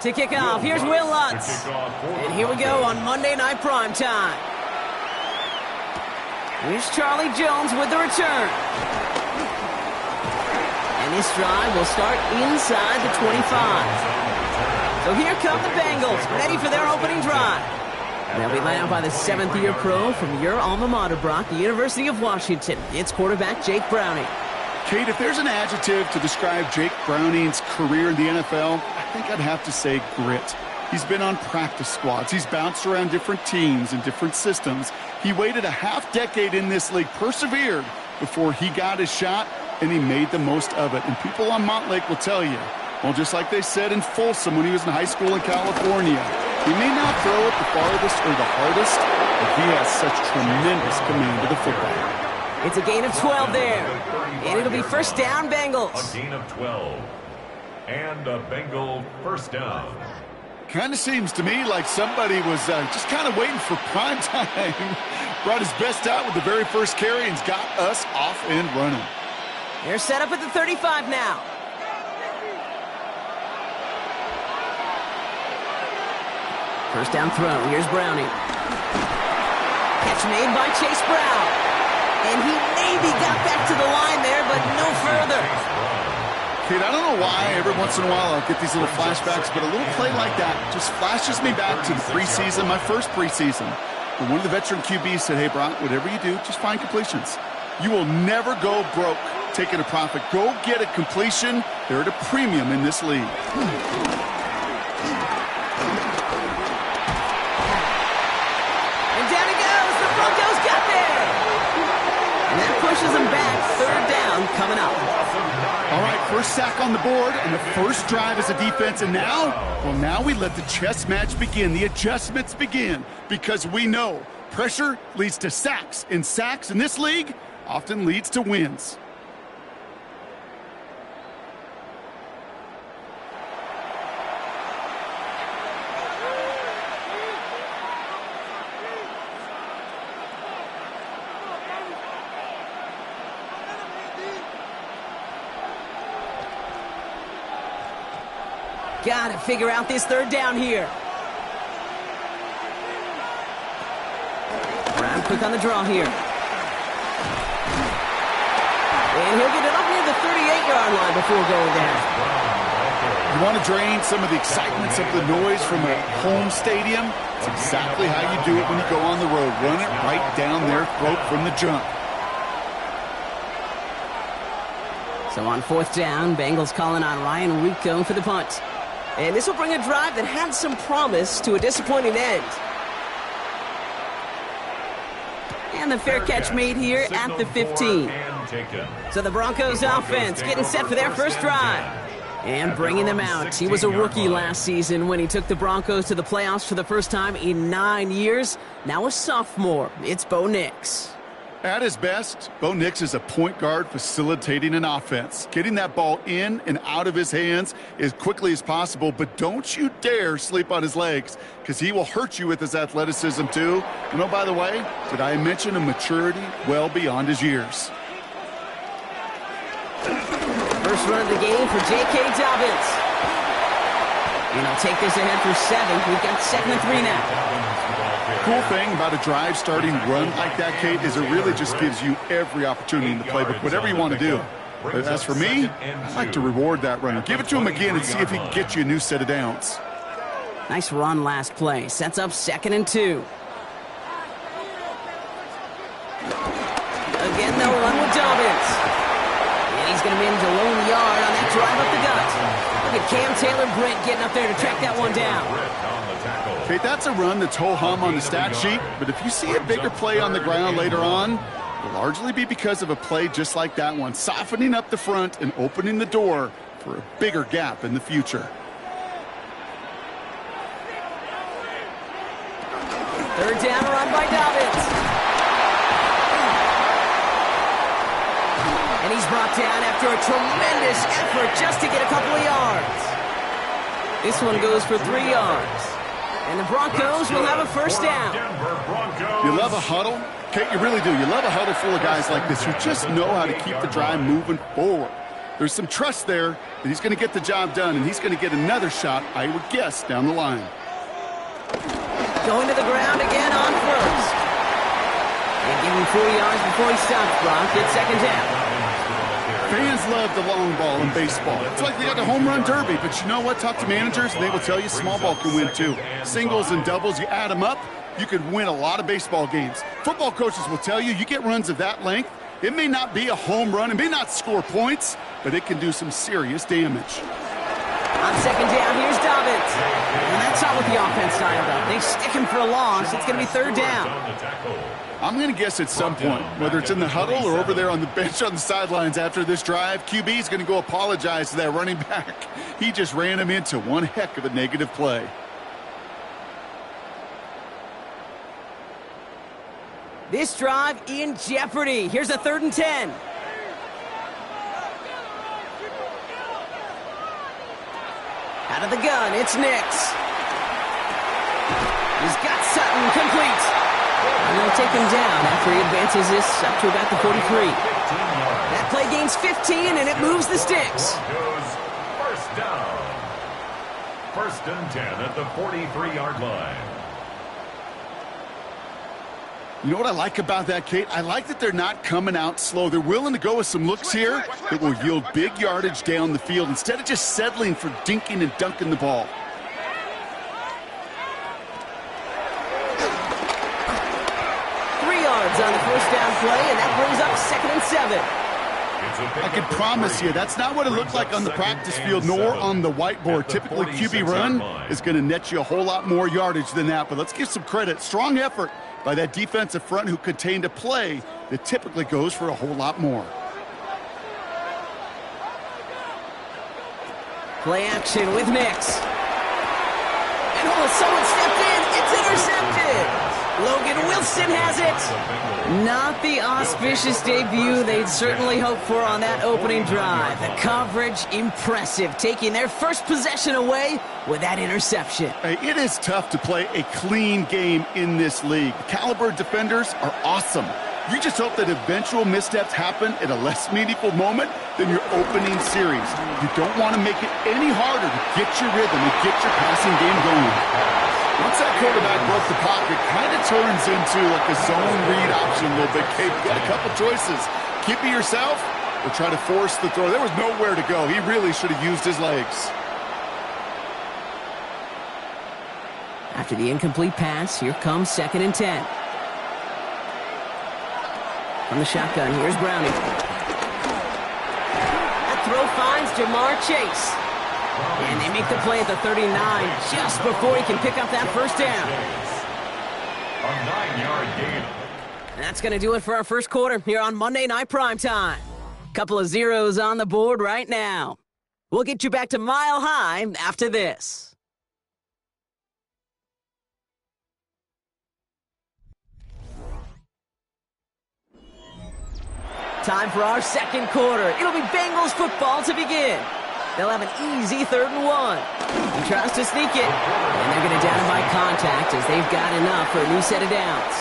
To kick off, here's Will Lutz. And here we go on Monday Night Primetime. Here's Charlie Jones with the return. And this drive will start inside the 25. So here come the Bengals, ready for their opening drive. They'll be led out by the 7th-year pro from your alma mater, Brock, the University of Washington. It's quarterback Jake Browning. Kate, if there's an adjective to describe Jake Browning's career in the NFL, I think I'd have to say grit. He's been on practice squads. He's bounced around different teams and different systems. He waited a half-decade in this league, persevered before he got his shot, and he made the most of it. And people on Montlake will tell you, well, just like they said in Folsom when he was in high school in California, he may not throw it the farthest or the hardest, but he has such tremendous command of the football. It's a gain of 12 there, and it'll be first down, Bengals. A gain of 12, and a Bengal first down. Kind of seems to me like somebody was just kind of waiting for prime time. Brought his best out with the very first carry and's got us off and running. They're set up at the 35 now. First down throw. Here's Browning. Catch made by Chase Brown. And he maybe got back to the line there, but no further. Kid, I don't know why every once in a while I'll get these little flashbacks, but a little play like that just flashes me back to the preseason, my first preseason. When one of the veteran QBs said, hey, Brock, whatever you do, just find completions. You will never go broke taking a profit. Go get a completion. They're at a premium in this league. Pushes him back. Third down coming up. All right, first sack on the board, and the first drive as a defense. And now, well, now we let the chess match begin. The adjustments begin because we know pressure leads to sacks, and sacks in this league often leads to wins. Got to figure out this third down here. Brown quick on the draw here. And he'll get it up near the 38-yard line before going down. You want to drain some of the excitement, some of the noise from a home stadium? It's exactly how you do it when you go on the road. Run it right down their throat from the jump. So on fourth down, Bengals calling on Ryan Rico for the punt. And this will bring a drive that had some promise to a disappointing end. And the fair catch made here at the 15. So the Broncos offense getting set for their first drive. And bringing them out. He was a rookie last season when he took the Broncos to the playoffs for the first time in 9 years. Now a sophomore. It's Bo Nix. At his best, Bo Nix is a point guard facilitating an offense, getting that ball in and out of his hands as quickly as possible, but don't you dare sleep on his legs because he will hurt you with his athleticism too. And oh, by the way, did I mention a maturity well beyond his years? First run of the game for J.K. Dobbins. And he'll take this ahead for 7. We've got 2nd and 3 now. Cool thing about a drive starting run like that, Kate, is it really just gives you every opportunity in the playbook, whatever you want to do. But as for me, I like to reward that runner. Give it to him again and see if he can get you a new set of downs. Nice run last play. Sets up 2nd and 2. Again, they'll run with Dobbins. And he's going to manage a lone yard on that drive up the gut. Look at Cam Taylor-Britt getting up there to track that one down. Okay, that's a run that's ho-hum on the stat sheet, but if you see a bigger play on the ground later on, it'll largely be because of a play just like that one, softening up the front and opening the door for a bigger gap in the future. Third down run by Dobbins. And he's brought down after a tremendous effort just to get a couple of yards. This one goes for 3 yards. And the Broncos will have a first down. You love a huddle? Kate, you really do. You love a huddle full of guys like this who just know how to keep the drive moving forward. There's some trust there that he's going to get the job done, and he's going to get another shot, I would guess, down the line. Going to the ground again on first. And give him 40 yards before he stops, Bronk. It's second down. Fans love the long ball in baseball. It's like they got the home run derby, but you know what? Talk to managers, and they will tell you small ball can win too. Singles and doubles, you add them up, you could win a lot of baseball games. Football coaches will tell you get runs of that length. It may not be a home run, it may not score points, but it can do some serious damage. On second down, here's Dobbins. And that's not what the offense signed up. They stick him for a loss. It's going to be third down. I'm going to guess at some point, whether it's in the huddle or over there on the bench on the sidelines after this drive, QB is going to go apologize to that running back. He just ran him into one heck of a negative play. This drive in jeopardy. Here's a 3rd and 10. Out of the gun, it's Nix. He's got Sutton complete. And they'll take him down after he advances this up to about the 43. That play gains 15, and it moves the sticks. First down. 1st and 10 at the 43-yard line. You know what I like about that, Kate? I like that they're not coming out slow. They're willing to go with some looks here that will yield big yardage down the field instead of just settling for dinking and dunking the ball. On the first down play, and that brings up 2nd and 7. I can promise you that's not what it looked like on the practice field nor on the whiteboard. Typically, QB run is going to net you a whole lot more yardage than that, but let's give some credit. Strong effort by that defensive front who contained a play that typically goes for a whole lot more. Play action with Nix. And someone stepped in. It's intercepted. Logan Wilson has it. Not the auspicious debut they'd certainly hoped for on that opening drive. The coverage, impressive, taking their first possession away with that interception. Hey, it is tough to play a clean game in this league. The caliber defenders are awesome. You just hope that eventual missteps happen at a less meaningful moment than your opening series. You don't want to make it any harder to get your rhythm and get your passing game going. Once that quarterback broke the pocket, kind of turns into like a zone read option a little bit. Kate, you got a couple choices. Keep it yourself or try to force the throw. There was nowhere to go. He really should have used his legs. After the incomplete pass, here comes 2nd and 10. From the shotgun, here's Browning. That throw finds Jamar Chase. And they make the play at the 39 just before he can pick up that first down. A 9-yard gain. That's going to do it for our first quarter here on Monday Night Primetime. Couple of zeros on the board right now. We'll get you back to Mile High after this. Time for our second quarter. It'll be Bengals football to begin. They'll have an easy 3rd and 1. He tries to sneak it, and they're going to down him by contact as they've got enough for a new set of downs.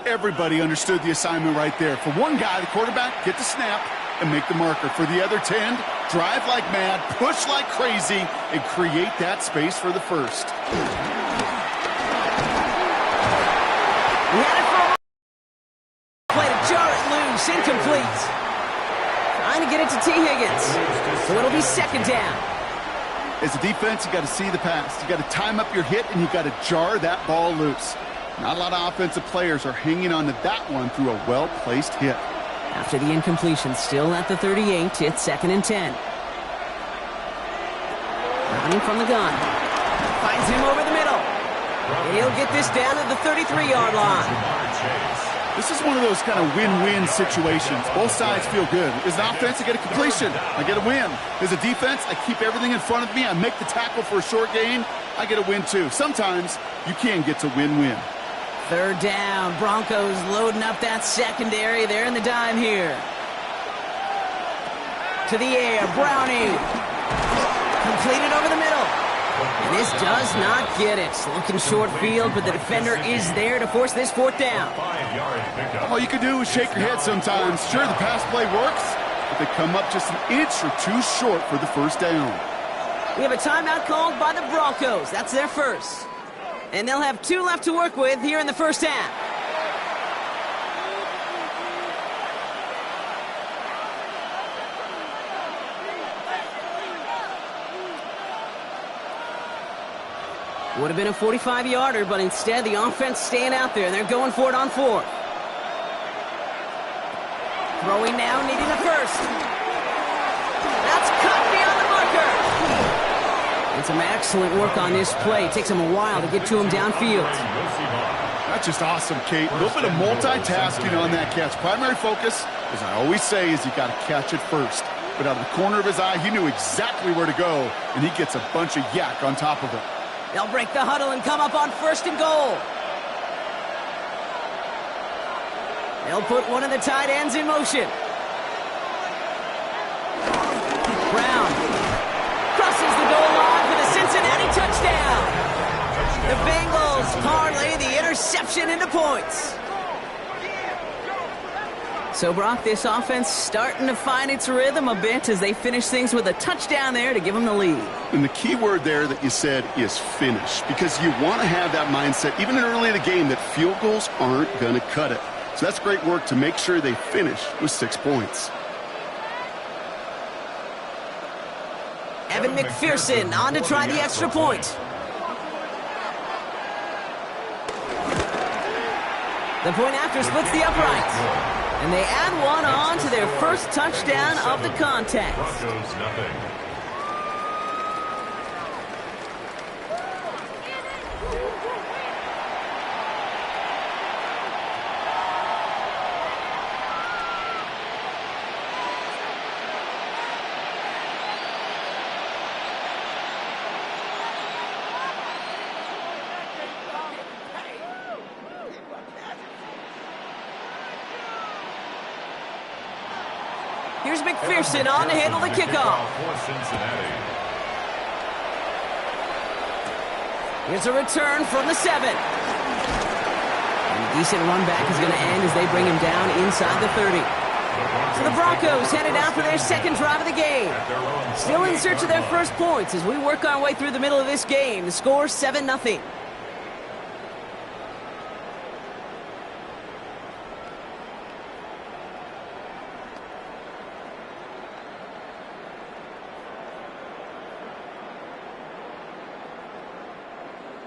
Everybody understood the assignment right there. For one guy, the quarterback, get the snap and make the marker. For the other 10, drive like mad, push like crazy, and create that space for the first. Play to jar it loose, incomplete. Trying to get it to T. Higgins. So it'll be 2nd down. As a defense, you got to see the pass. You got to time up your hit, and you got to jar that ball loose. Not a lot of offensive players are hanging on to that one through a well-placed hit. After the incompletion, still at the 38, it's 2nd and 10. Running from the gun. Finds him over the middle. And he'll get this down at the 33-yard line. This is one of those kind of win-win situations. Both sides feel good. As an offense, I get a completion. I get a win. As a defense, I keep everything in front of me. I make the tackle for a short gain. I get a win, too. Sometimes you can get to win-win. 3rd down. Broncos loading up that secondary. They're in the dime here. To the air. Browning. Completed over the middle. This does not get it. Looking short field, but the defender is there to force this fourth down. All you can do is shake your head sometimes. Sure, the pass play works, but they come up just an inch or two short for the first down. We have a timeout called by the Broncos. That's their first. And they'll have 2 left to work with here in the first half. Would have been a 45-yarder, but instead the offense staying out there, and they're going for it on 4th. Throwing now, needing a first. That's cut beyond the marker. And some excellent work on this play. It takes him a while to get to him downfield. That's just awesome, Kate. A little bit of multitasking on that catch. Primary focus, as I always say, is you got to catch it first. But out of the corner of his eye, he knew exactly where to go, and he gets a bunch of yak on top of it. They'll break the huddle and come up on 1st and goal. They'll put one of the tight ends in motion. Brown crosses the goal line for the Cincinnati touchdown. The Bengals parlay the interception into points. So, Brock, this offense starting to find its rhythm a bit as they finish things with a touchdown there to give them the lead. And the key word there that you said is finish, because you want to have that mindset, even early in the game, that field goals aren't going to cut it. So that's great work to make sure they finish with 6 points. Evan McPherson on to try the extra point. The point after splits the uprights. And they add one on to their first touchdown of the contest. Broncos nothing. Here's McPherson on to handle the kickoff. Here's a return from the 7. And a decent run back is going to end as they bring him down inside the 30. So the Broncos headed out for their second drive of the game. Still in search of their first points as we work our way through the middle of this game. The score 7-0.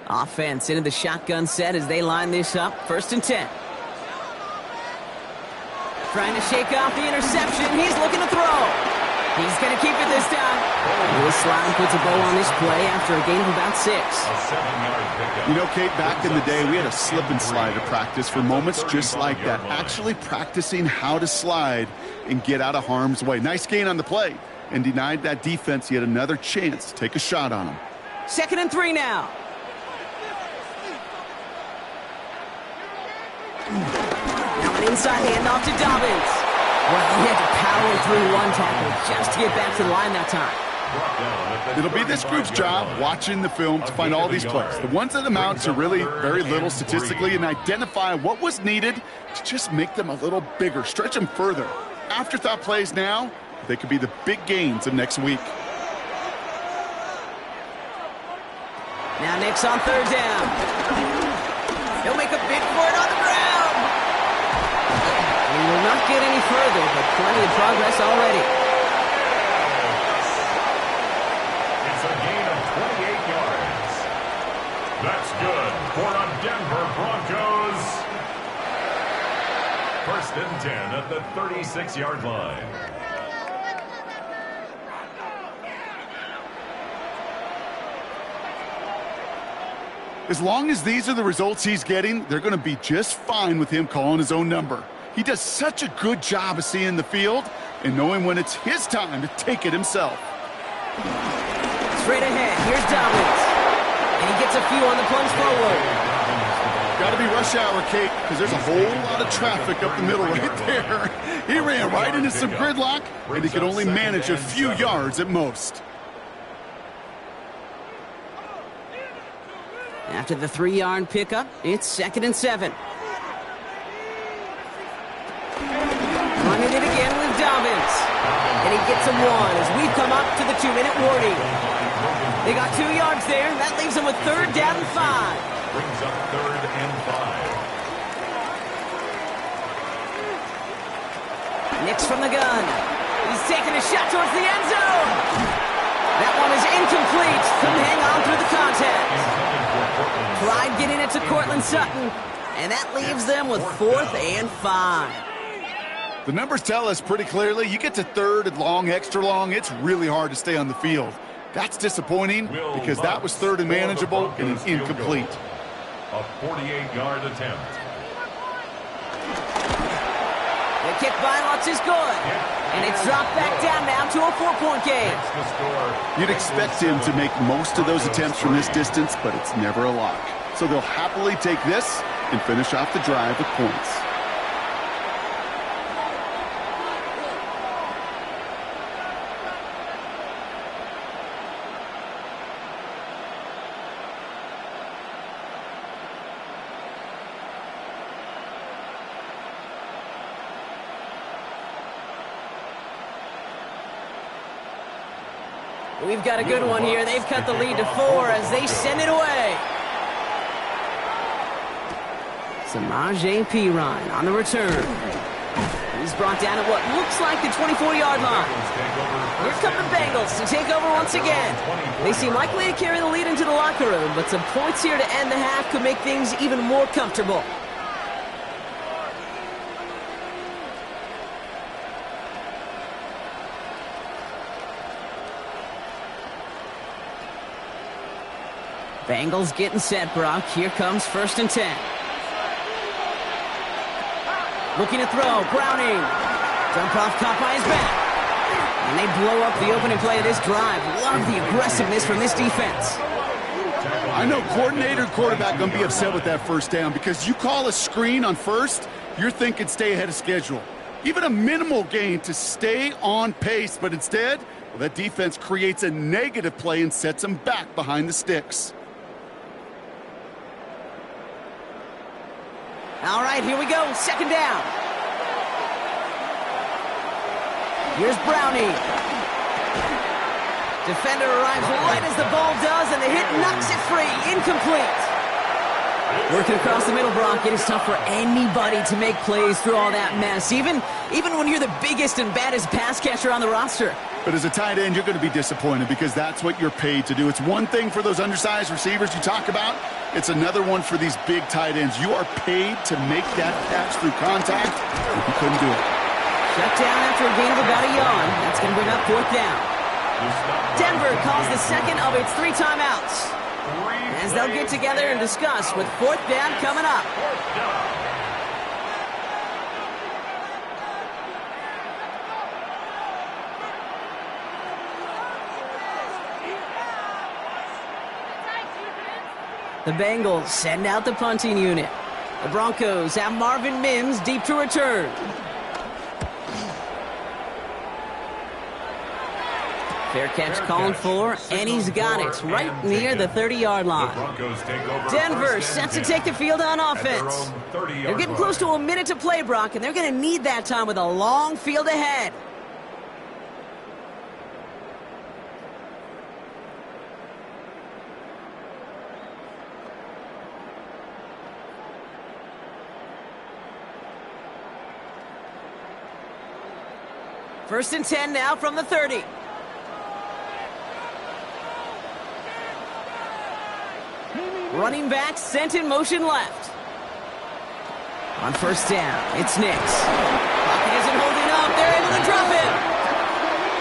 Offense into the shotgun set as they line this up. 1st and 10. Trying to shake off the interception. He's looking to throw. He's going to keep it this time. Lewis Slime puts a bow on this play after a gain of about 6. You know, Kate, back in the day, we had a slip and slide to practice for moments just like that. Actually practicing how to slide and get out of harm's way. Nice gain on the play, and denied that defense yet another chance to take a shot on him. 2nd and 3 now. Now an inside handoff to Dobbins. Well, he had to power through one tackle just to get back to the line that time. It'll be this group's job watching the film to find all these plays. The ones that amount to really very little statistically, and identify what was needed to just make them a little bigger, stretch them further. Afterthought plays now, they could be the big gains of next week. Now Nick's on 3rd down. He'll make a bid for it on the ground. He will not get any further, but plenty of progress already. It's a gain of 28 yards. That's good for the Denver Broncos. 1st and 10 at the 36-yard line. As long as these are the results he's getting, they're going to be just fine with him calling his own number. He does such a good job of seeing the field and knowing when it's his time to take it himself. Straight ahead, here's Dobbins. And he gets a few on the plunge forward. Got to be rush hour, Kate, because there's a whole lot of traffic up the middle right there. He ran right into some gridlock, and he could only manage a few yards at most. After the 3-yard pickup, it's 2nd and 7. Running it again with Dobbins. And he gets him 1 as we've come up to the 2-minute warning. They got 2 yards there. That leaves them with 3rd down and 5. Brings up 3rd and 5. Nix from the gun. He's taking a shot towards the end zone. That one is incomplete. Couldn't hang on through the contact. Tried getting it to Cortland Sutton, and that leaves them with 4th and 5. The numbers tell us pretty clearly, you get to 3rd and long, extra long, it's really hard to stay on the field. That's disappointing because that was 3rd and manageable and an incomplete. A 48-yard attempt. The kick by Lutz is good. And it's dropped back down now to a 4-point game. You'd expect him to make most of those attempts from this distance, but it's never a lock. So they'll happily take this and finish off the drive with points. We've got a good one here. They've cut the lead to 4 as they send it away. Samaje Perine on the return. He's brought down at what looks like the 24-yard line. Here come the Bengals to take over once again. They seem likely to carry the lead into the locker room, but some points here to end the half could make things even more comfortable. Bengals getting set, Brock. Here comes 1st and 10. Looking to throw. Browning. Dump off, caught by his back. And they blow up the opening play of this drive. Love the aggressiveness from this defense. I know coordinator and quarterback going to be upset with that 1st down because you call a screen on 1st, you're thinking stay ahead of schedule. Even a minimal gain to stay on pace, but instead, well, that defense creates a negative play and sets them back behind the sticks. All right, here we go. 2nd down. Here's Brownie. Defender arrives right as the ball does, and the hit knocks it free. Incomplete. Working across the middle, Brock. It is tough for anybody to make plays through all that mess, even when you're the biggest and baddest pass catcher on the roster. But as a tight end, you're going to be disappointed because that's what you're paid to do. It's one thing for those undersized receivers you talk about. It's another one for these big tight ends. You are paid to make that catch through contact, but you couldn't do it. Shut down after a gain of about a yard. That's going to bring up 4th down. Denver calls the 2nd of its 3 timeouts, as they'll get together and discuss with 4th down coming up. The Bengals send out the punting unit. The Broncos have Marvin Mims deep to return. Fair catch called for, and he's got it right near the 30-yard line. Denver set to take the field on offense. They're getting close to a minute to play, Brock, and they're going to need that time with a long field ahead. First and 10 now from the 30. Running back sent in motion left. On 1st down, it's Nix. Pocket isn't holding up. They're able to drop it.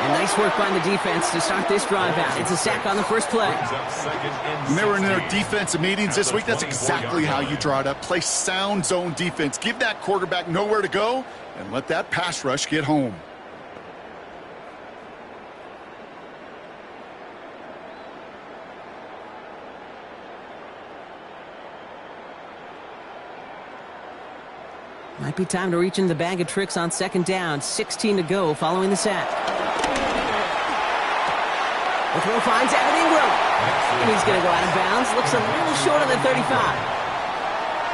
And nice work by the defense to start this drive out. It's a sack on the first play. When they were in their defensive meetings this week, that's exactly how you draw it up. Play sound zone defense. Give that quarterback nowhere to go and let that pass rush get home. Might be time to reach in the bag of tricks on 2nd down. 16 to go following the sack. The throw finds Evan Ingram. And he's going to go out of bounds. Looks a little short of the 35.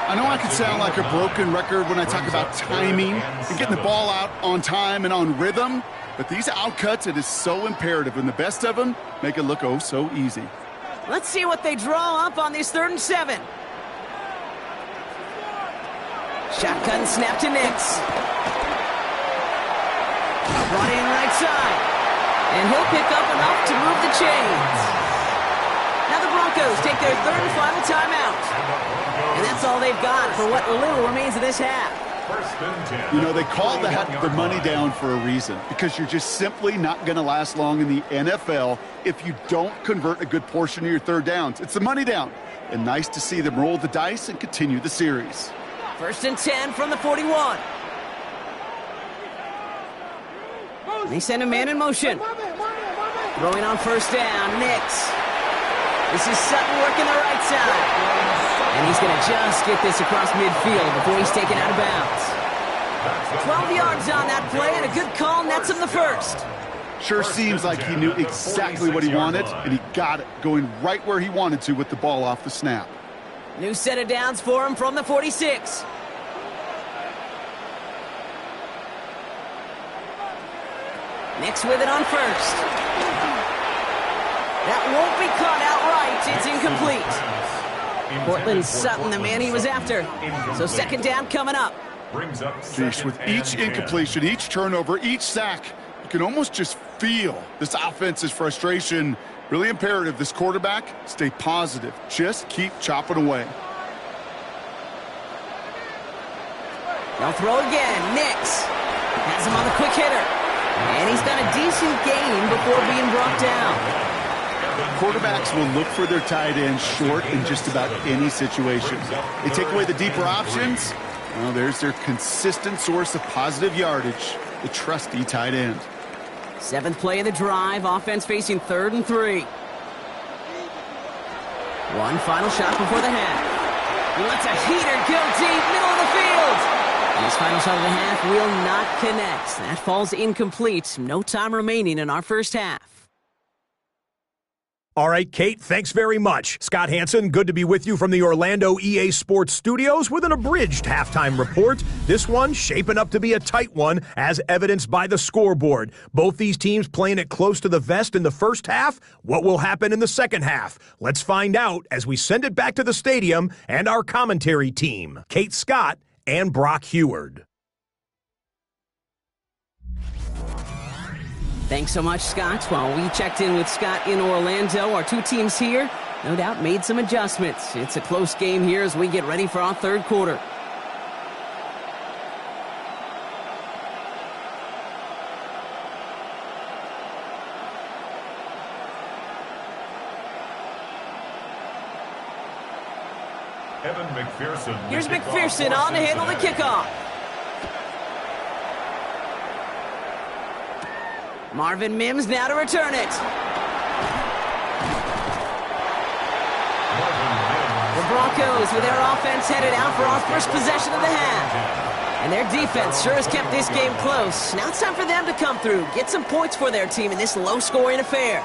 I know I could sound like a broken record when I talk about timing and getting the ball out on time and on rhythm, but these outcuts, it is so imperative, and the best of them make it look oh so easy. Let's see what they draw up on this 3rd and 7. Shotgun snap to Nix. Brought in right side. And he'll pick up enough to move the chains. Now the Broncos take their 3rd and final timeout. And that's all they've got for what little remains of this half. You know, they call that the money down for a reason, because you're just simply not going to last long in the NFL if you don't convert a good portion of your 3rd downs. It's the money down. And nice to see them roll the dice and continue the series. 1st and 10 from the 41. They send a man in motion. Throwing on 1st down, Nix. This is Sutton working the right side. And he's going to just get this across midfield before he's taken out of bounds. 12 yards on that play, and a good call nets him the 1st. Sure seems like he knew exactly what he wanted, and he got it, going right where he wanted to with the ball off the snap. New set of downs for him from the 46. Nix with it on 1st. That won't be caught outright. It's incomplete. Cortland Sutton, the man he was after. So 2nd down coming up. Jeez, with each incompletion, each turnover, each sack, you can almost just feel this offense's frustration. Really imperative, this quarterback, stay positive. Just keep chopping away. They'll throw again. Nix has him on the quick hitter. And he's done a decent gain before being brought down. Quarterbacks will look for their tight end short in just about any situation. They take away the deeper options. Well, there's their consistent source of positive yardage, the trusty tight end. 7th play of the drive, offense facing 3rd and 3. One final shot before the half. He lets a heater go deep, middle of the field. And his final shot of the half will not connect. That falls incomplete. No time remaining in our 1st half. All right, Kate, thanks very much. Scott Hansen, good to be with you from the Orlando EA Sports Studios with an abridged halftime report. This one shaping up to be a tight one, as evidenced by the scoreboard. Both these teams playing it close to the vest in the 1st half. What will happen in the 2nd half? Let's find out as we send it back to the stadium and our commentary team, Kate Scott and Brock Heward. Thanks so much, Scott. While we checked in with Scott in Orlando, our 2 teams here, no doubt, made some adjustments. It's a close game here as we get ready for our 3rd quarter. Here's McPherson on to handle the kickoff. Marvin Mims now to return it. The Broncos with their offense headed out for our 1st possession of the half. And their defense sure has kept this game close. Now it's time for them to come through, get some points for their team in this low-scoring affair.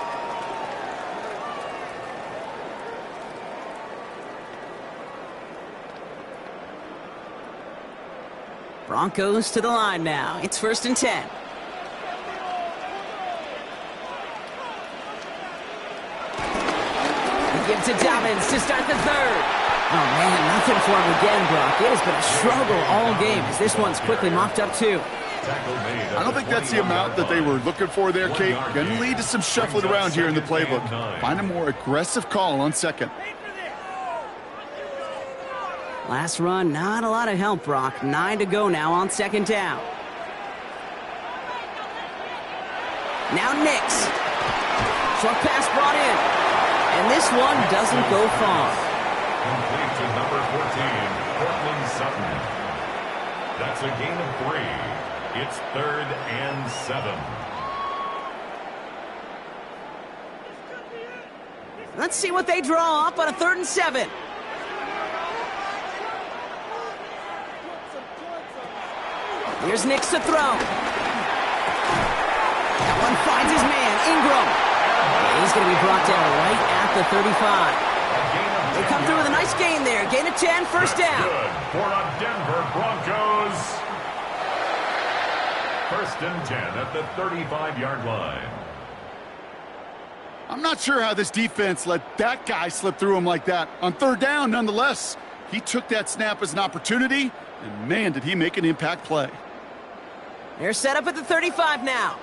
Broncos to the line now. It's 1st and 10. Give to Dobbins to start the 3rd. Oh, man, nothing for him again, Brock. It has been a struggle all game as this one's quickly mopped up, too. I don't think that's the amount that they were looking for there, Kate. Going to lead to some shuffling around here in the playbook. Find a more aggressive call on 2nd. Last run, not a lot of help, Brock. 9 to go now on 2nd down. Now Nix. Short pass brought in. And this one doesn't go far. Complete to number 14, Cortland Sutton. That's a gain of 3. It's 3rd and 7. Let's see what they draw up on a 3rd and 7. Here's Nix to throw. That one finds his man, Ingram. He's going to be brought down right at the 35. They come through with a nice gain there. Gain of 10, first down. Good for a Denver Broncos. First and 10 at the 35-yard line. I'm not sure how this defense let that guy slip through him like that. On third down, nonetheless, he took that snap as an opportunity, and man, did he make an impact play. They're set up at the 35 now.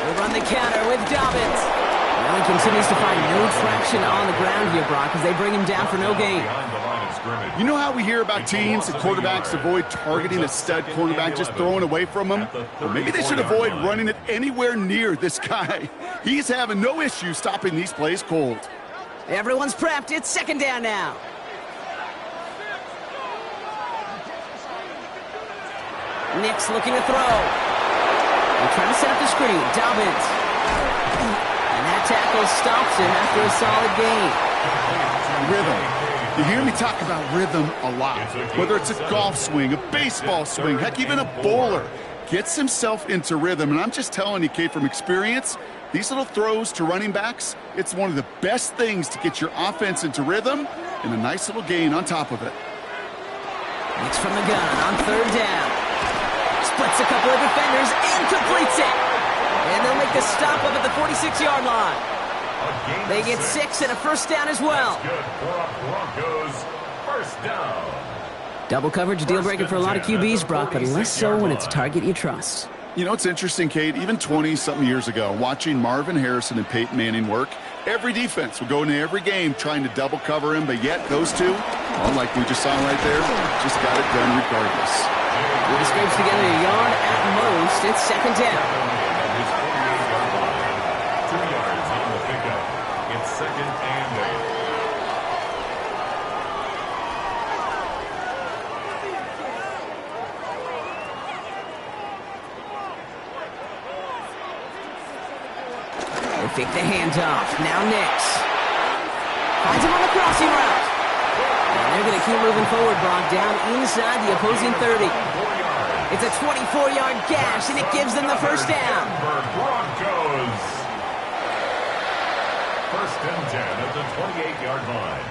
They run the counter with Dobbins. Well, he continues to find no traction on the ground here, Brock, as they bring him down for no gain. You know how we hear about teams and quarterbacks avoid targeting a stud cornerback, just throwing away from him? Well, maybe they should avoid running it anywhere near this guy. He's having no issue stopping these plays cold. Everyone's prepped. It's second down now. Nick's looking to throw. They're trying to set up the screen. Dobbins. And that tackle stops him after a solid gain. Rhythm. You hear me talk about rhythm a lot. Whether it's a golf swing, a baseball swing, heck, even a bowler gets himself into rhythm. And I'm just telling you, Kate, from experience, these little throws to running backs, it's one of the best things to get your offense into rhythm and a nice little gain on top of it. Nick's from the gun on third down. Splits a couple of defenders and completes it. And they'll make the stop up at the 46-yard line. They get 6 and a first down as well. Good for a Broncos first down. Double coverage, deal breaker for a lot of QBs, Brock, but less so when it's a target you trust. You know, it's interesting, Kate, even 20-something years ago, watching Marvin Harrison and Peyton Manning work, every defense would go into every game trying to double cover him, but yet those two, unlike we just saw right there, just got it done regardless. He scrapes together a yard at most. It's second down. 2 yards on the pickup. It's second and 8. They fake the handoff. Now Nix. Finds him on the crossing route. And they're going to keep moving forward, Brock, down inside the opposing 30. It's a 24-yard gash, and it gives them the first down. Broncos. First and 10 at the 28-yard line.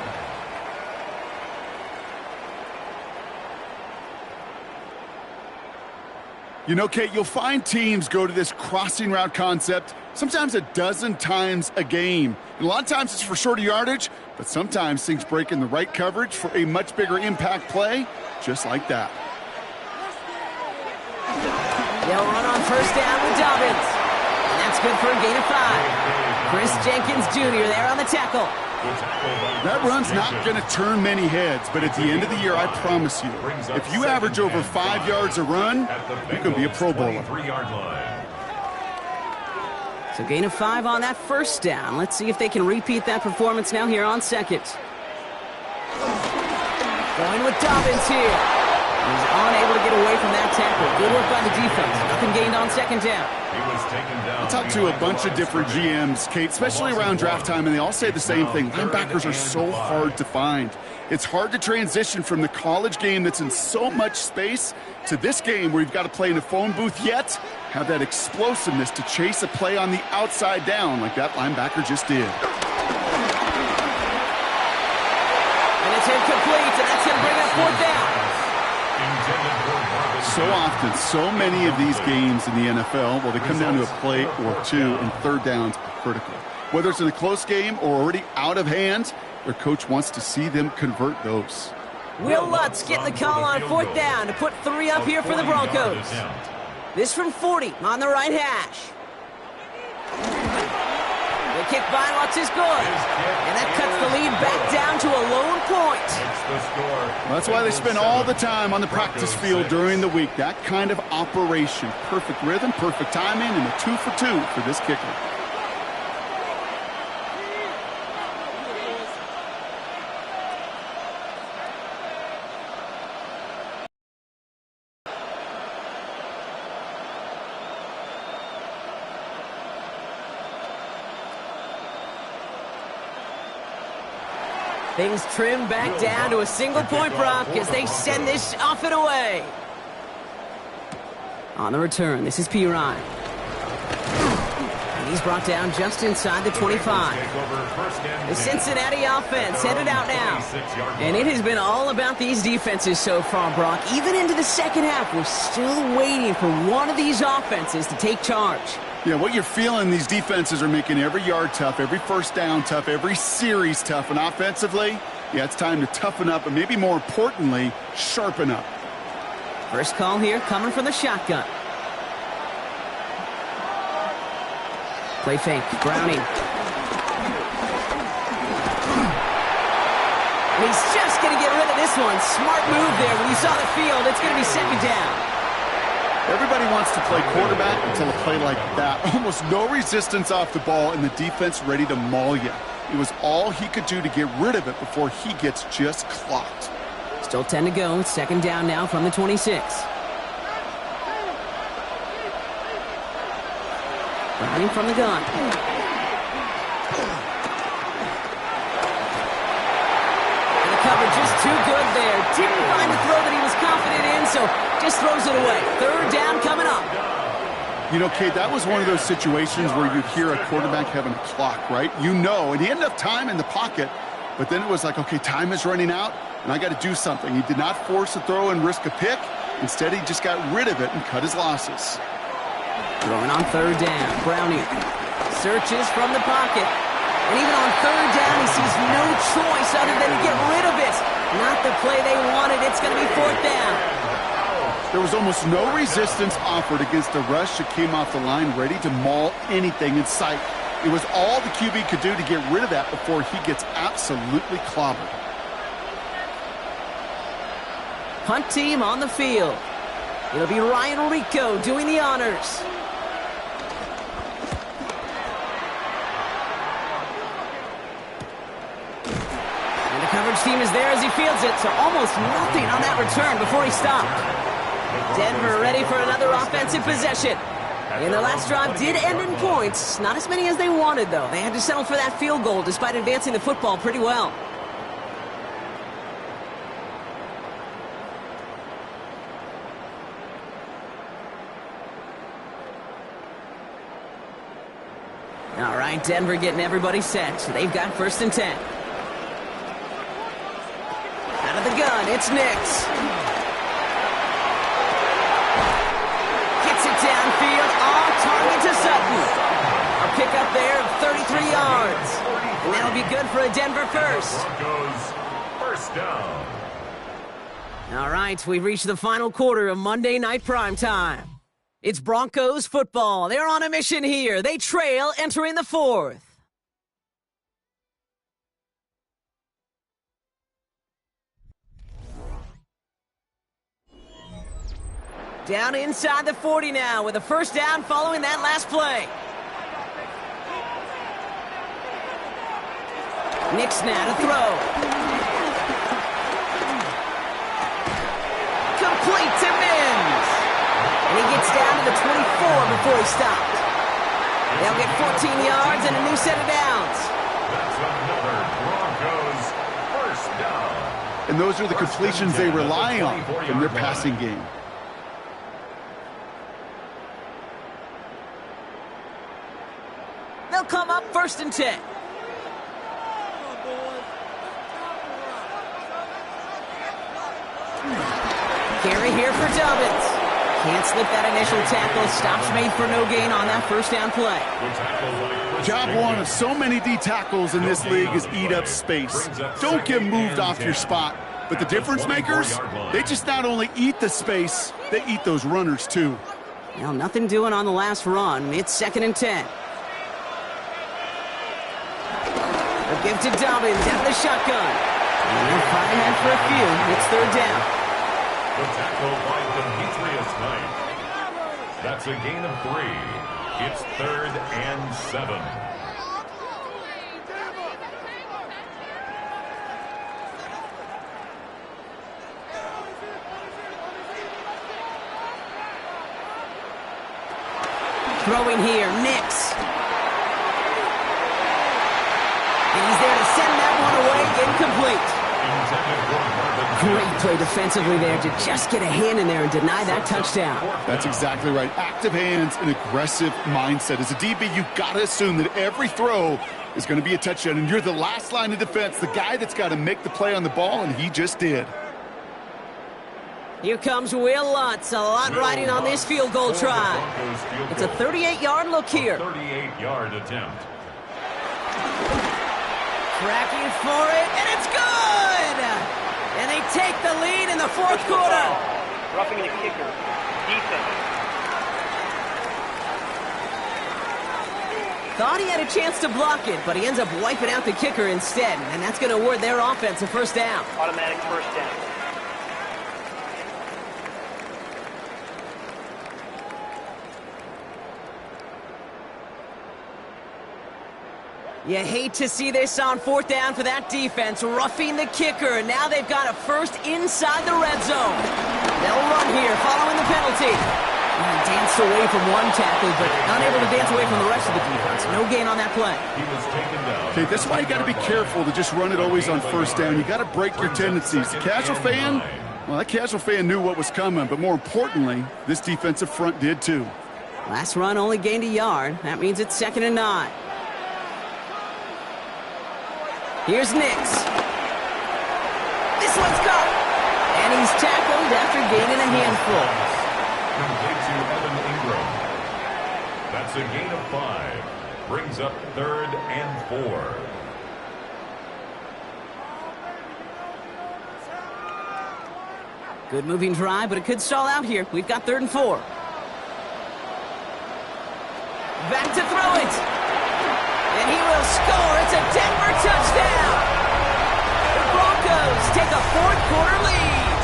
You know, Kate, you'll find teams go to this crossing route concept sometimes a dozen times a game. And a lot of times it's for shorter yardage, but sometimes things break in the right coverage for a much bigger impact play, just like that. They'll run on first down with Dobbins. And that's good for a gain of 5. Chris Jenkins Jr. there on the tackle. That run's not going to turn many heads, but at the end of the year, I promise you, if you average over 5 yards a run, you can be a Pro Bowler. So gain of 5 on that first down. Let's see if they can repeat that performance now here on second. Going with Dobbins here. He's unable to get away from that tackle. Good work by the defense. Nothing gained on second down. He was taken down. I talked to a bunch of different GMs, Kate, especially around draft time, and they all say the same thing. Linebackers are so hard to find. It's hard to transition from the college game that's in so much space to this game where you've got to play in a phone booth, yet have that explosiveness to chase a play on the outside down like that linebacker just did. And it's incomplete, and that's going to bring up fourth down. So often, so many of these games in the NFL, well, they come down to a play or two, and third downs are critical. Whether it's in a close game or already out of hand, their coach wants to see them convert those. Will Lutz getting the call on fourth down to put 3 up here for the Broncos. This from 40 on the right hash. The kick by Lutz is good. And that cuts the lead back down to a lone point. Well, that's why they spend all the time on the practice field during the week. That kind of operation. Perfect rhythm, perfect timing, and a 2 for 2 for this kicker. Things trim back down to a single-point Brock as they send this off and away. On the return, this is Pirine. And he's brought down just inside the 25. The Cincinnati offense headed out now. And it has been all about these defenses so far, Brock. Even into the second half, we're still waiting for one of these offenses to take charge. Yeah, what you're feeling, these defenses are making every yard tough, every first down tough, every series tough. And offensively, yeah, it's time to toughen up and maybe more importantly, sharpen up. First call here coming from the shotgun. Play fake. Browning. And he's just going to get rid of this one. Smart move there. When you saw the field, it's going to be second down. Everybody wants to play quarterback until a play like that. Almost no resistance off the ball and the defense ready to maul you. It was all he could do to get rid of it before he gets just clocked. Still 10 to go. Second down now from the 26. Browning from the gun. And the coverage is too good there. Didn't find the throw that he was confident in, so just throws it away. Third down coming up. You know, Kate, that was one of those situations where you'd hear a quarterback having a clock, right? You know, and he had enough time in the pocket, but then it was like, okay, time is running out, and I got to do something. He did not force a throw and risk a pick. Instead, he just got rid of it and cut his losses. Throwing on third down. Browning searches from the pocket. And even on third down, he sees no choice other than to get rid of it. Not the play they wanted. It's going to be fourth down. There was almost no resistance offered against a rush that came off the line ready to maul anything in sight. It was all the QB could do to get rid of that before he gets absolutely clobbered. Punt team on the field. It'll be Ryan Rico doing the honors. And the coverage team is there as he fields it, so almost nothing on that return before he stopped. Denver ready for another offensive possession. And their last drive did end in points. Not as many as they wanted, though. They had to settle for that field goal despite advancing the football pretty well. All right, Denver getting everybody set. They've got first and 10. Out of the gun, it's Nix. Gets it downfield, on target to Sutton. A pickup there of 33 yards. And that'll be good for a Denver first. Broncos, first down. All right, we've reached the final quarter of Monday Night Primetime. It's Broncos football. They're on a mission here. They trail entering the fourth. Down inside the 40 now with a first down following that last play. Nix now to throw. Complete to Mims. And he gets down to the 24 before he stopped. They'll get 14 yards and a new set of downs. That's another Broncos first down. And those are the completions they rely on from their passing game. They'll come up first and 10. Carry here for Dobbins. Can't slip that initial tackle. Stops made for no gain on that first down play. Job one of so many D tackles in this league is eat up space. Don't get moved off your spot. But the difference makers, they just not only eat the space, they eat those runners too. Well, nothing doing on the last run. It's second and 10. They'll give to Dobbins out of the shotgun. And they'll fire ahead for a few. It's third down. The tackle by Demetrius Knight. That's a gain of 3. It's third and 7. Throwing here, Nix. And he's there to send that one away, incomplete. Great play defensively there to just get a hand in there and deny that touchdown. That's exactly right. Active hands and aggressive mindset. As a DB, you've got to assume that every throw is going to be a touchdown, and you're the last line of defense, the guy that's got to make the play on the ball, and he just did. Here comes Will Lutz. A lot riding on this field goal try. It's a 38-yard look here. 38-yard attempt. Tracking for it, and it's good! And they take the lead in the fourth quarter. Roughing the kicker. Defense. Thought he had a chance to block it, but he ends up wiping out the kicker instead, and that's going to award their offense a first down. Automatic first down. You hate to see this on fourth down for that defense, roughing the kicker. Now they've got a first inside the red zone. They'll run here following the penalty. He danced away from one tackle, but unable to dance away from the rest of the defense. No gain on that play. He was taken down. Okay, that's why you got to be careful to just run it always on first down. You got to break your tendencies. The casual fan, well, that casual fan knew what was coming, but more importantly, this defensive front did too. Last run only gained a yard. That means it's 2nd and 9. Here's Nix. This one's caught. And he's tackled after gaining a handful. Complete to Evan Ingram. That's a gain of 5. Brings up 3rd and 4. Good moving drive, but it could stall out here. We've got 3rd and 4. Back to throw it. And he will score. It's a Denver touchdown. The Broncos take a fourth quarter lead.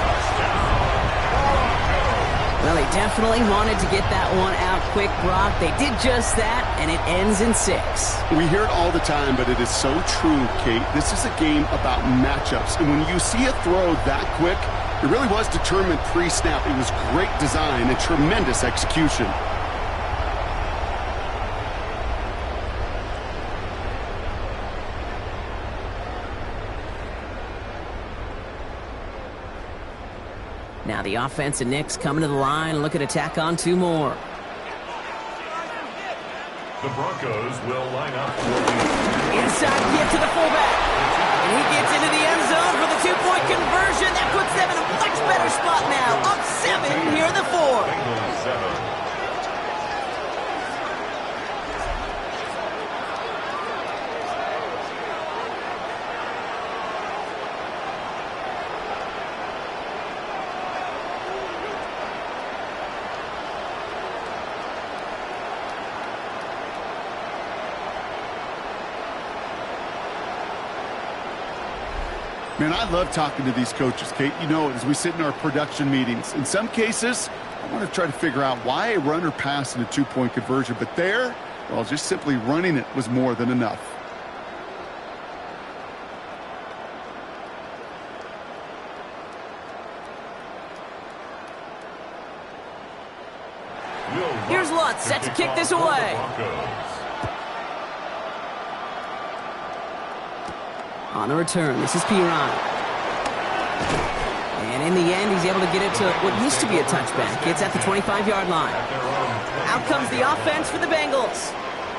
Well, they definitely wanted to get that one out quick, Brock. They did just that, and it ends in 6. We hear it all the time, but it is so true, Kate. This is a game about matchups. And when you see a throw that quick, it really was determined pre-snap. It was great design and tremendous execution. Now the offense and Knicks coming to the line, looking to tack on 2 more. The Broncos will line up for Inside give to the fullback. And he gets into the end zone for the 2-point conversion. That puts them in a much better spot now. Up 7 here in the 4. Bengals 7. Man, I love talking to these coaches, Kate. You know, as we sit in our production meetings, in some cases, I want to try to figure out why a runner passed in a 2-point conversion. But there, well, just simply running it was more than enough. Here's Lutz set to kick this away. On the return, this is Piran. And in the end, he's able to get it to what used to be a touchback. It's at the 25-yard line. Out comes the offense for the Bengals.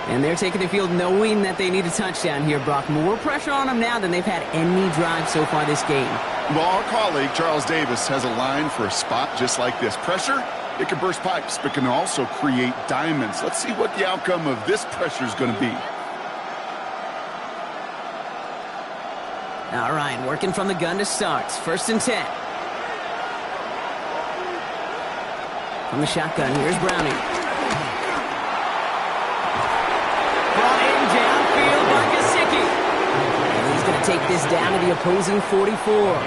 And they're taking the field knowing that they need a touchdown here, Brock. More pressure on them now than they've had any drive so far this game. Well, our colleague, Charles Davis, has a line for a spot just like this. Pressure, it can burst pipes, but can also create diamonds. Let's see what the outcome of this pressure is going to be. All right, working from the gun to start. 1st and 10. From the shotgun, here's Browning. Brought in downfield by Gesicki. And he's going to take this down to the opposing 44.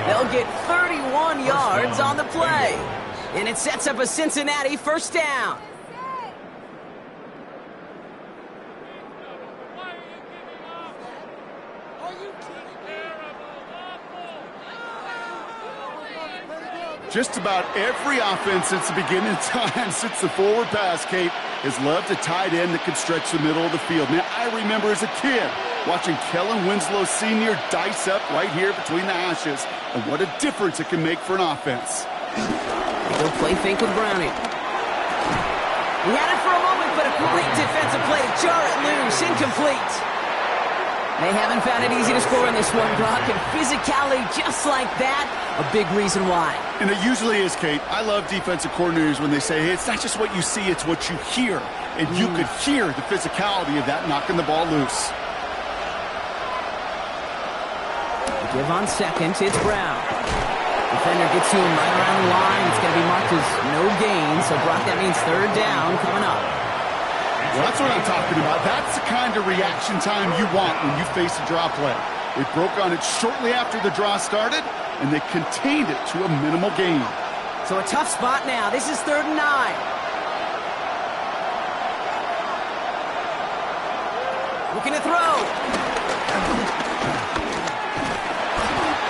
They'll get 31 yards on the play. And it sets up a Cincinnati first down. Just about every offense since the beginning of time, since the forward pass, Kate, has loved a tight end that can stretch the middle of the field. Now, I remember as a kid Watching Kellen Winslow Sr. dice up right here between the hashes. And what a difference it can make for an offense. They'll play fake with Browning. He had it for a moment, but a great defensive play to jar it loose. Incomplete. They haven't found it easy to score in this one, Brock, and physicality just like that, a big reason why. And it usually is, Kate. I love defensive coordinators when they say, hey, it's not just what you see, it's what you hear. And you could hear the physicality of that knocking the ball loose. Give on second, it's Brown. Defender gets to him right around the line. It's going to be marked as no gain, so Brock, that means third down coming up. Well, that's what I'm talking about. That's the kind of reaction time you want when you face a draw play. They broke on it shortly after the draw started, and they contained it to a minimal gain. So a tough spot now. This is 3rd and 9. Looking to throw.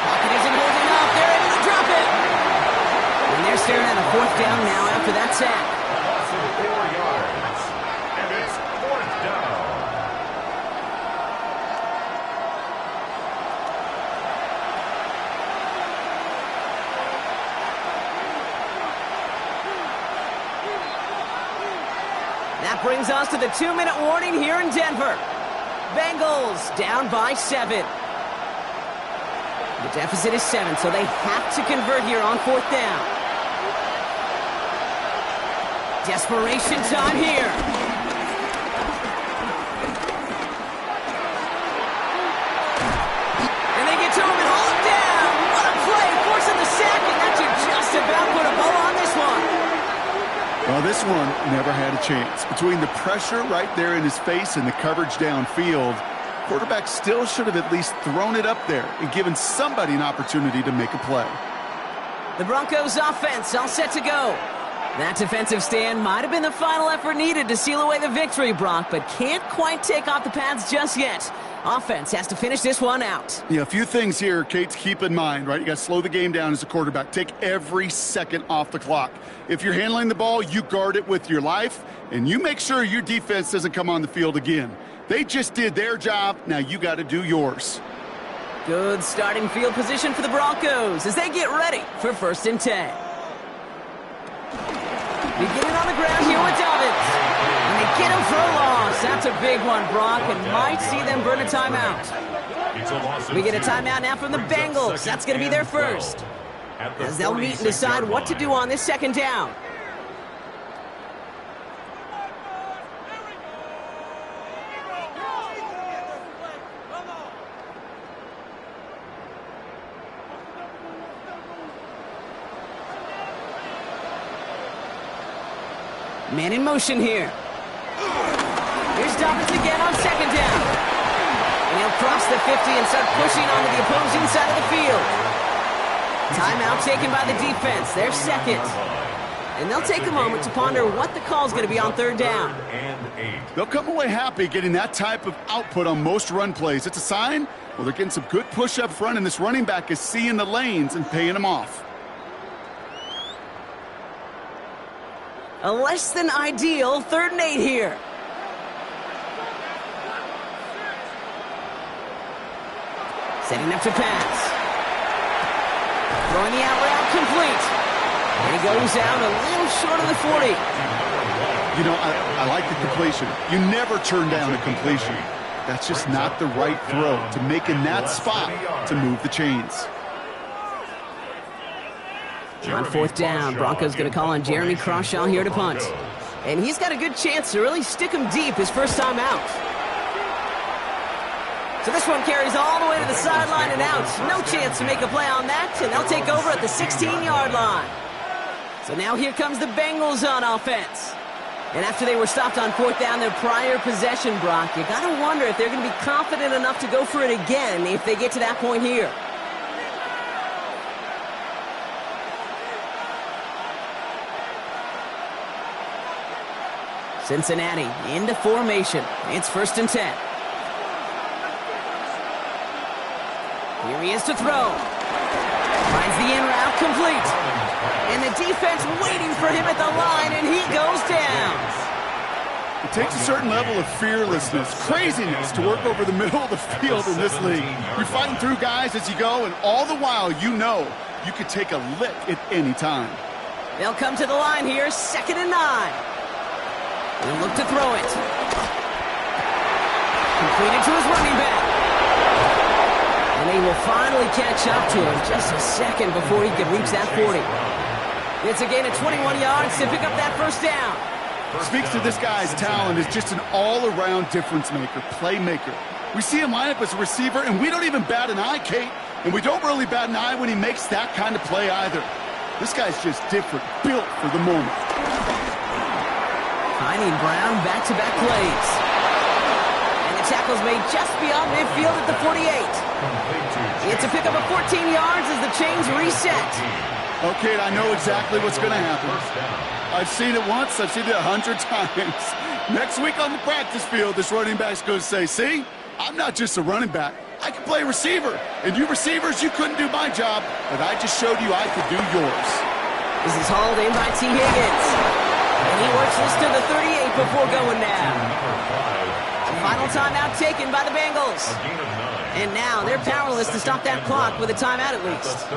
Pocket isn't holding up. They're able to drop it. And they're staring at a 4th down now after that sack. Loss of 4 yards. And it's 4th down. That brings us to the 2-minute warning here in Denver. Bengals down by 7. The deficit is 7, so they have to convert here on 4th down. Desperation time here. And they get to him and haul him down. What a play, forcing the sack, and that should just about put a bow on this one. Well, this one never had a chance. Between the pressure right there in his face and the coverage downfield, quarterback still should have at least thrown it up there and given somebody an opportunity to make a play. The Broncos offense all set to go. That defensive stand might have been the final effort needed to seal away the victory, Brock, but can't quite take off the pads just yet. Offense has to finish this one out. Yeah, a few things here, Kate, to keep in mind, right? You got to slow the game down as a quarterback. Take every second off the clock. If you're handling the ball, you guard it with your life, and you make sure your defense doesn't come on the field again. They just did their job. Now you got to do yours. Good starting field position for the Broncos as they get ready for 1st and 10. Beginning on the ground here with Dobbins. And they get him for a loss. That's a big one, Brock, and might see them burn a timeout. We get a timeout now from the Bengals. That's going to be their first, as they'll meet and decide what to do on this 2nd down. Man in motion here. Here's Dobbins again on 2nd down. And he'll cross the 50 and start pushing onto the opposing side of the field. Timeout taken by the defense. They're 2nd. And they'll take a moment to ponder what the call is going to be on 3rd down. They'll come away happy getting that type of output on most run plays. It's a sign, well, they're getting some good push up front, and this running back is seeing the lanes and paying them off. A less than ideal 3rd and 8 here. Setting up to pass. Throwing the out route complete. And he goes out a little short of the 40. You know, I like the completion. You never turn down a completion. That's just not the right throw to make in that spot to move the chains. On 4th down, Broncos going to call on Jeremy Crawshaw here to punt. And he's got a good chance to really stick him deep his first time out. So this one carries all the way to the sideline and out. No chance to make a play on that, and they'll take over at the 16-yard line. So now here comes the Bengals on offense. And after they were stopped on 4th down, their prior possession, Brock, you got to wonder if they're going to be confident enough to go for it again if they get to that point here. Cincinnati into formation. It's 1st and 10. Here he is to throw. Finds the in route complete. And the defense waiting for him at the line, and he goes down. It takes a certain level of fearlessness, craziness to work over the middle of the field in this league. You're fighting through guys as you go, and all the while you know you could take a lick at any time. They'll come to the line here, 2nd and 9. They'll look to throw it. Completed to his running back. And he will finally catch up to him just a second before he can reach that 40. It's a gain of 21 yards to pick up that first down. Speaks to this guy's talent as just an all-around difference maker, playmaker. We see him line up as a receiver, and we don't even bat an eye, Kate. And we don't really bat an eye when he makes that kind of play either. This guy's just different, built for the moment. Finding Brown back-to-back plays. And the tackle's made just beyond midfield at the 48. It's a pickup of 14 yards as the chains reset. Okay, I know exactly what's going to happen. I've seen it once, I've seen it 100 times. Next week on the practice field, this running back's going to say, see, I'm not just a running back. I can play receiver. And you receivers, you couldn't do my job, but I just showed you I could do yours. This is hauled in by T. Higgins. And he works this to the 38 before going down. Final timeout taken by the Bengals. And now they're powerless to stop that clock with a timeout at least.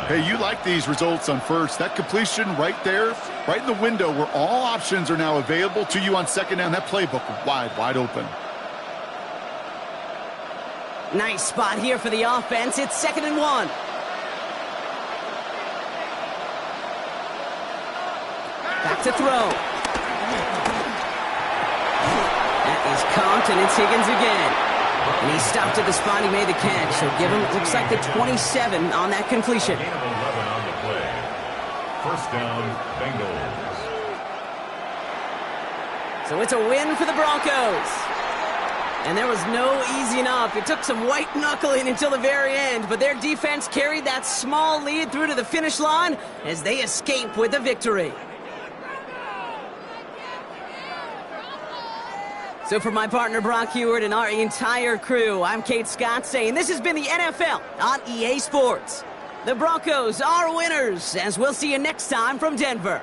Hey, you like these results on first. That completion right there, right in the window where all options are now available to you on second down. That playbook wide open. Nice spot here for the offense. It's 2nd and 1. Back to throw. That is Compton. It's Higgins again. And he stopped at the spot. He made the catch. So give him, it looks like the 27 on that completion. Gain of 11 on the play. First down, Bengals. So it's a win for the Broncos. And there was no easing up. It took some white knuckling until the very end, but their defense carried that small lead through to the finish line as they escape with the victory. So for my partner Brock Heward and our entire crew, I'm Kate Scott saying this has been the NFL on EA Sports. The Broncos are winners, as we'll see you next time from Denver.